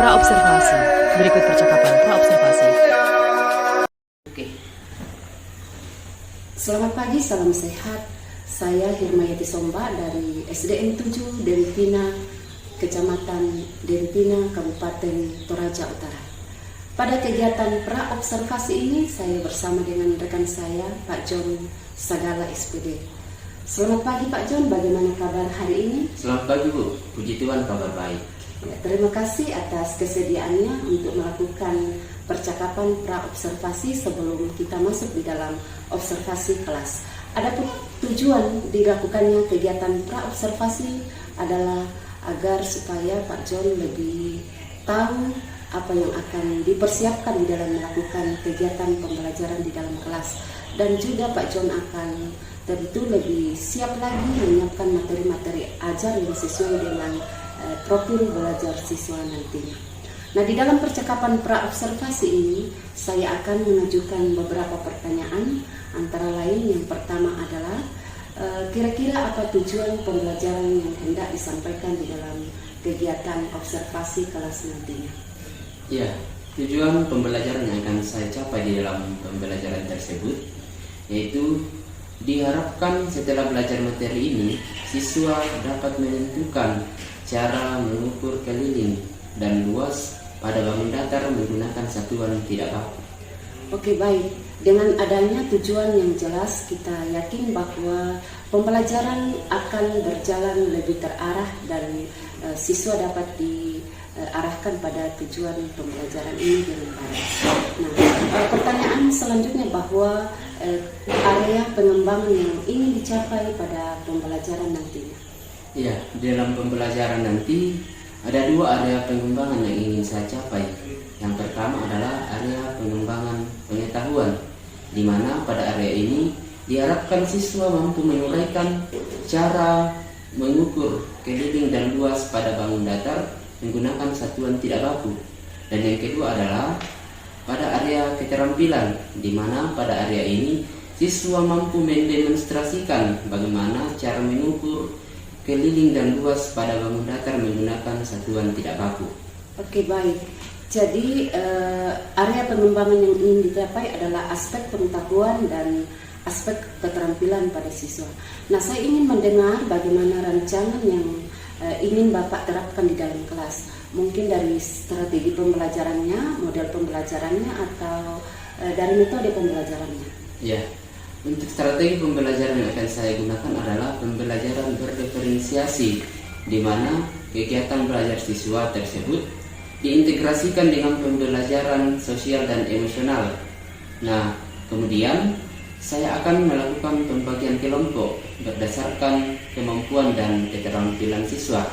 Praobservasi. Berikut percakapan praobservasi. Oke. Selamat pagi, salam sehat. Saya Hirmayati Somba dari SDN 7 Deripina, Kecamatan Deripina, Kabupaten Toraja Utara. Pada kegiatan praobservasi ini, saya bersama dengan rekan saya, Pak John Sagala SPD. Selamat pagi Pak John, bagaimana kabar hari ini? Selamat pagi Bu, puji Tuhan kabar baik. Ya, terima kasih atas kesediaannya untuk melakukan percakapan praobservasi sebelum kita masuk di dalam observasi kelas. Adapun tujuan dilakukannya kegiatan praobservasi adalah agar supaya Pak John lebih tahu apa yang akan dipersiapkan di dalam melakukan kegiatan pembelajaran di dalam kelas, dan juga Pak John akan tentu lebih siap lagi menyiapkan materi-materi ajar yang sesuai dengan profil belajar siswa nantinya. Nah, di dalam percakapan praobservasi ini saya akan mengajukan beberapa pertanyaan, antara lain yang pertama adalah kira-kira apa tujuan pembelajaran yang hendak disampaikan di dalam kegiatan observasi kelas nantinya? Ya, tujuan pembelajaran yang akan saya capai di dalam pembelajaran tersebut yaitu diharapkan setelah belajar materi ini siswa dapat menentukan cara mengukur keliling dan luas pada bangun datar menggunakan satuan tidak baku. Oke, baik. Dengan adanya tujuan yang jelas, kita yakin bahwa pembelajaran akan berjalan lebih terarah dan siswa dapat diarahkan pada tujuan pembelajaran ini dengan baik. Nah, pertanyaan selanjutnya bahwa area pengembangan yang ingin dicapai pada pembelajaran nantinya. Ya, dalam pembelajaran nanti ada dua area pengembangan yang ingin saya capai. Yang pertama adalah area pengembangan pengetahuan, di mana pada area ini diharapkan siswa mampu menguraikan cara mengukur keliling dan luas pada bangun datar menggunakan satuan tidak baku. Dan yang kedua adalah pada area keterampilan, di mana pada area ini siswa mampu mendemonstrasikan bagaimana cara mengukur keliling dan luas pada bangun datar menggunakan satuan tidak baku. Oke, baik. Jadi area pengembangan yang ingin dicapai adalah aspek pengetahuan dan aspek keterampilan pada siswa. Nah, saya ingin mendengar bagaimana rancangan yang ingin Bapak terapkan di dalam kelas. Mungkin dari strategi pembelajarannya, model pembelajarannya, atau dari metode pembelajarannya. Ya, untuk strategi pembelajaran yang akan saya gunakan adalah pembelajaran berdiferensiasi, di mana kegiatan belajar siswa tersebut diintegrasikan dengan pembelajaran sosial dan emosional. Nah, kemudian saya akan melakukan pembagian kelompok berdasarkan kemampuan dan keterampilan siswa.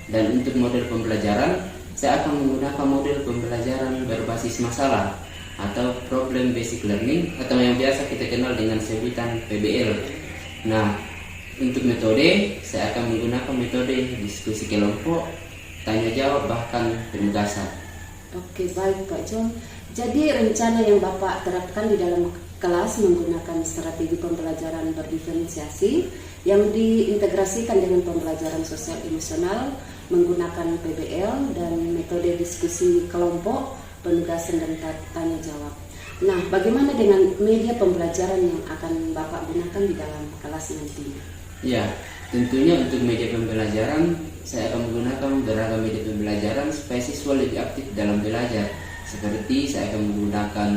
Dan untuk model pembelajaran, saya akan menggunakan model pembelajaran berbasis masalah atau problem basic learning, atau yang biasa kita kenal dengan sebutan PBL. Nah, untuk metode, saya akan menggunakan metode diskusi kelompok, tanya jawab, bahkan penugasan. Oke, baik Pak John. Jadi rencana yang Bapak terapkan di dalam kelas menggunakan strategi pembelajaran berdiferensiasi yang diintegrasikan dengan pembelajaran sosial emosional menggunakan PBL dan metode diskusi kelompok, penugasan dan tanya jawab. Nah, bagaimana dengan media pembelajaran yang akan Bapak gunakan di dalam kelas nantinya? Ya, tentunya untuk media pembelajaran saya akan menggunakan beragam media pembelajaran supaya siswa lebih aktif dalam belajar. Seperti saya akan menggunakan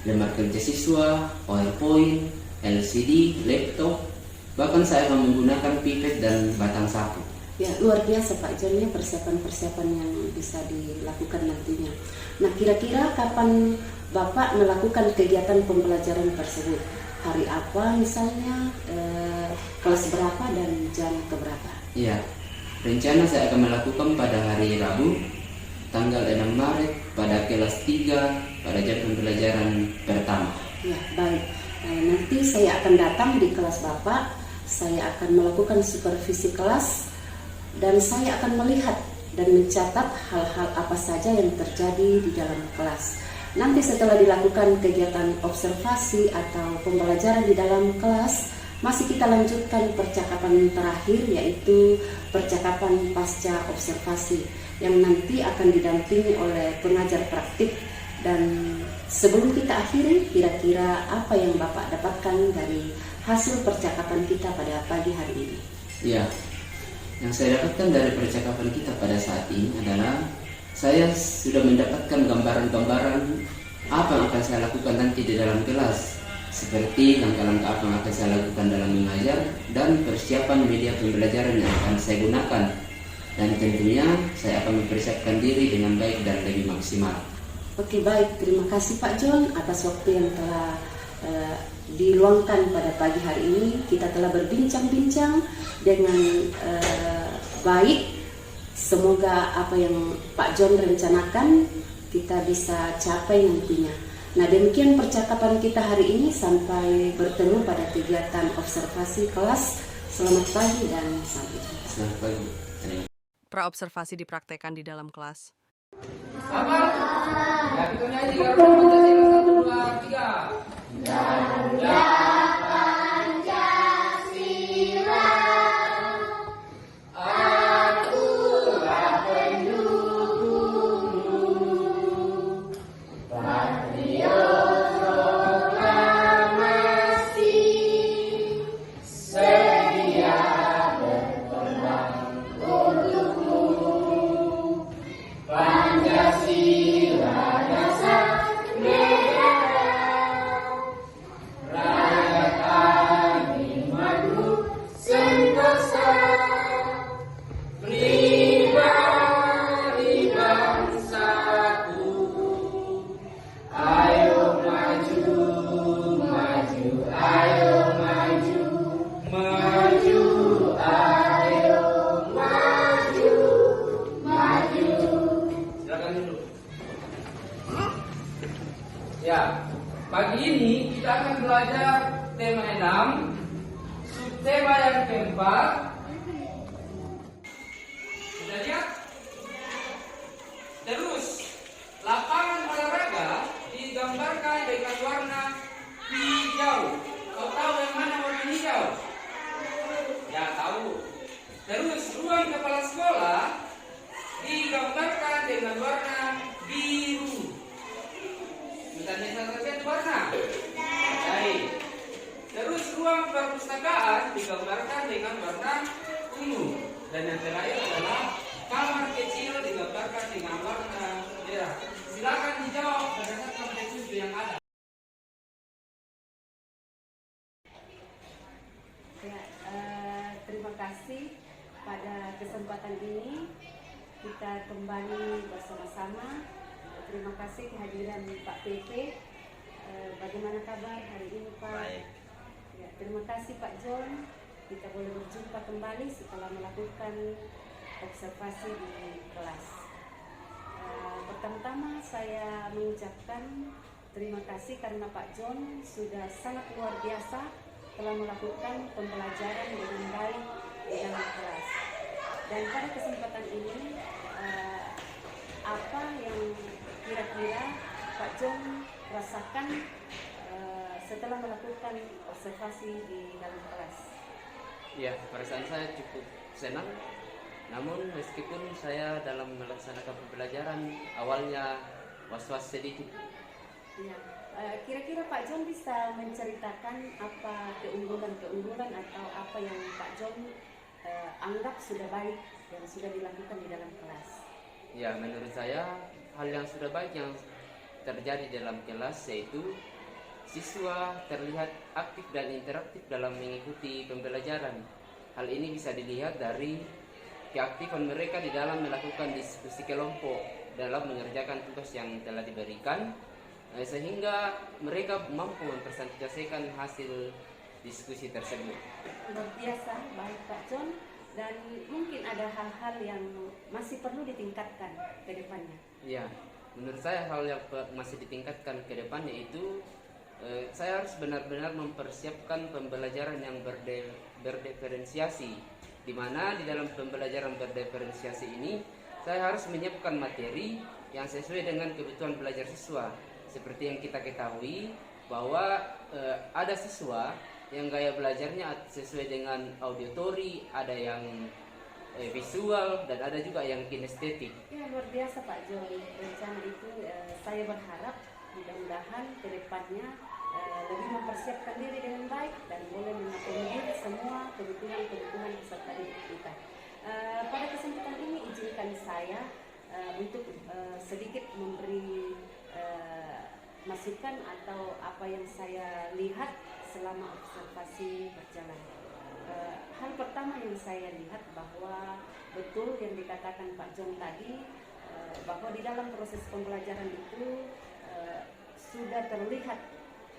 lembar kerja siswa, PowerPoint, LCD, laptop, bahkan saya akan menggunakan pipet dan batang sapu. Ya, luar biasa Pak John, ya persiapan-persiapan yang bisa dilakukan nantinya. Nah, kira-kira kapan Bapak melakukan kegiatan pembelajaran tersebut? Hari apa misalnya, kelas berapa dan jam keberapa? Ya, rencana saya akan melakukan pada hari Rabu, tanggal 6 Maret pada kelas 3 pada jam pembelajaran pertama. Ya, baik. Nanti saya akan datang di kelas Bapak, saya akan melakukan supervisi kelas, dan saya akan melihat dan mencatat hal-hal apa saja yang terjadi di dalam kelas. Nanti setelah dilakukan kegiatan observasi atau pembelajaran di dalam kelas, Masih kita lanjutkan percakapan terakhir, yaitu percakapan pasca observasi yang nanti akan didampingi oleh pengajar praktik. Dan sebelum kita akhiri, kira-kira apa yang Bapak dapatkan dari hasil percakapan kita pada pagi hari ini? Ya, yang saya dapatkan dari percakapan kita pada saat ini adalah saya sudah mendapatkan gambaran-gambaran apa yang akan saya lakukan nanti di dalam kelas, seperti langkah-langkah apa yang akan saya lakukan dalam mengajar dan persiapan media pembelajaran yang akan saya gunakan, dan tentunya saya akan mempersiapkan diri dengan baik dan lebih maksimal. Oke, baik, terima kasih Pak John atas waktu yang telah diluangkan pada pagi hari ini. Kita telah berbincang-bincang dengan baik. Semoga apa yang Pak John rencanakan kita bisa capai nantinya. Nah, demikian percakapan kita hari ini. Sampai bertemu pada kegiatan observasi kelas. Selamat pagi dan sampai jumpa. Selamat pagi. Praobservasi dipraktekkan di dalam kelas. Apa? Ya, kita nyanyi kan Pancasila 1, 2, 3. Ya, pagi ini kita akan belajar tema 6, subtema yang keempat. Sudah lihat? Terus, lapangan olahraga digambarkan dengan warna hijau. Kau tahu yang mana warna hijau? Ya, tahu. Terus, ruang kepala sekolah digambarkan dengan warna biru. Minta terkait warna. Baik. Terus ruang perpustakaan digambarkan dengan warna ungu. Dan yang terakhir adalah kamar kecil digambarkan dengan warna merah. Silakan dijawab berdasarkan petunjuk yang ada. Ya, terima kasih. Pada kesempatan ini kita kembali bersama-sama. Terima kasih kehadiran Pak PP. Bagaimana kabar hari ini Pak? Baik. Ya, terima kasih Pak John. Kita boleh berjumpa kembali setelah melakukan observasi di kelas. Pertama-tama saya mengucapkan terima kasih karena Pak John sudah sangat luar biasa telah melakukan pembelajaran dengan baik di dalam kelas. Dan pada kesempatan ini apa yang kira-kira Pak John rasakan setelah melakukan observasi di dalam kelas? Ya, perasaan saya cukup senang. Namun meskipun saya dalam melaksanakan pembelajaran awalnya was-was sedikit. Ya, kira-kira Pak John bisa menceritakan apa keunggulan-keunggulan atau apa yang Pak John anggap sudah baik yang sudah dilakukan di dalam kelas? Ya, menurut saya hal yang sudah baik yang terjadi dalam kelas yaitu siswa terlihat aktif dan interaktif dalam mengikuti pembelajaran. Hal ini bisa dilihat dari keaktifan mereka di dalam melakukan diskusi kelompok dalam mengerjakan tugas yang telah diberikan, sehingga mereka mampu mempresentasikan hasil diskusi tersebut. Luar biasa, baik Pak John. Dan mungkin ada hal-hal yang masih perlu ditingkatkan ke depannya. Ya, menurut saya hal yang masih ditingkatkan ke depannya itu saya harus benar-benar mempersiapkan pembelajaran yang berdiferensiasi, di mana di dalam pembelajaran berdiferensiasi ini saya harus menyiapkan materi yang sesuai dengan kebutuhan belajar siswa. Seperti yang kita ketahui bahwa ada siswa yang gaya belajarnya sesuai dengan auditori, ada yang visual, dan ada juga yang kinestetik. Ya, luar biasa Pak John. Rencana itu saya berharap mudah-mudahan ke depannya lebih mempersiapkan diri dengan baik dan boleh mengakomodir semua kebutuhan peserta didik kita. Pada kesempatan ini izinkan saya untuk sedikit memberi masukan atau apa yang saya lihat selama observasi berjalan. Hal pertama yang saya lihat bahwa betul yang dikatakan Pak John tadi, bahwa di dalam proses pembelajaran itu sudah terlihat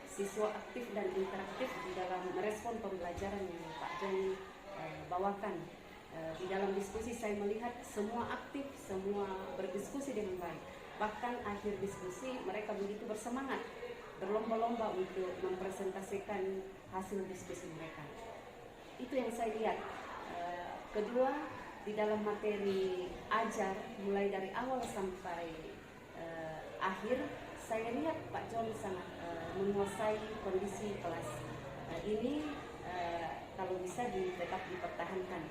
siswa aktif dan interaktif di dalam merespon pembelajaran yang Pak John bawakan. Di dalam diskusi saya melihat semua aktif, semua berdiskusi dengan baik. Bahkan akhir diskusi mereka begitu bersemangat, berlomba-lomba untuk mempresentasikan hasil diskusi mereka. Itu yang saya lihat. Kedua, di dalam materi ajar mulai dari awal sampai akhir, saya lihat Pak John sangat menguasai kondisi kelas. Ini kalau bisa tetap dipertahankan.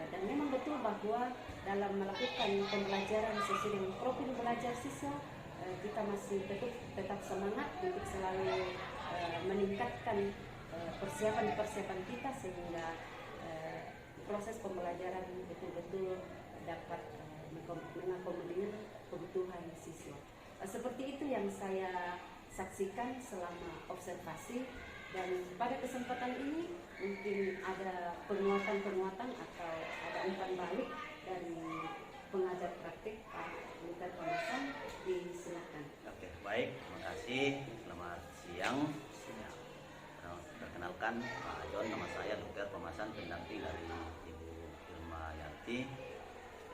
Dan memang betul bahwa dalam melakukan pembelajaran sesuai dengan profil belajar siswa, kita masih tetap semangat untuk selalu meningkatkan persiapan kita sehingga proses pembelajaran betul-betul dapat mengakomodir kebutuhan siswa. Seperti itu yang saya saksikan selama observasi, dan pada kesempatan ini mungkin ada penguatan atau ada umpan balik dari pengajar praktik Pak Luther Pemasan. Disilakan. Oke, baik, terima kasih. Selamat siang. Perkenalkan Pak John, nama saya Luther Pemasan, pendamping dari Ibu Irma Yanti.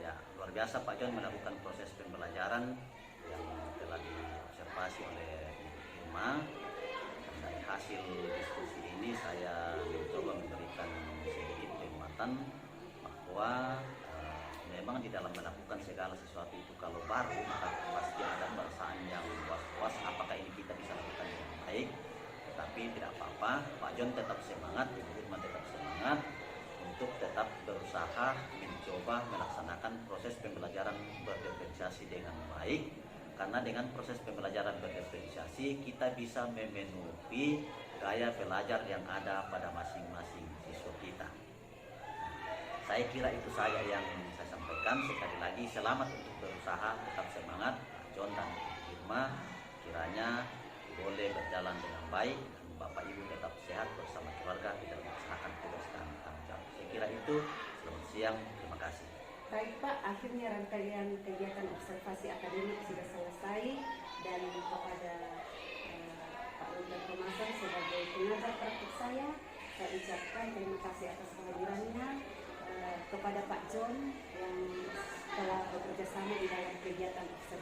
Ya, luar biasa Pak John melakukan proses pembelajaran yang telah diobservasi oleh Ibu Irma. Dari hasil diskusi ini saya mencoba memberikan sedikit penguatan bahwa memang di dalam melakukan segala sesuatu itu kalau baru maka pasti ada perasaan yang was-was apakah ini kita bisa lakukan dengan baik. Tetapi tidak apa-apa, Pak John tetap semangat, Ibu Irma tetap semangat untuk tetap berusaha mencoba melaksanakan proses pembelajaran berdiferensiasi dengan baik. Karena dengan proses pembelajaran berdiferensiasi kita bisa memenuhi gaya belajar yang ada pada masing-masing siswa kita. Saya kira itu saja yang saya sampaikan. Sekali lagi selamat untuk berusaha, tetap semangat John dan Irma. Kiranya boleh berjalan dengan baik dan Bapak Ibu tetap sehat bersama keluarga di dalam melaksanakan tugas dan tanggung jawab. Saya kira itu. Selamat siang, terima kasih. Baik Pak, akhirnya rangkaian kegiatan observasi akademik sudah selesai, dan kepada Pak Luther Pemasan sebagai pengajar praktik saya ucapkan terima kasih atas kehadirannya. Kepada Pak John yang telah bekerja sama di dalam kegiatan observasi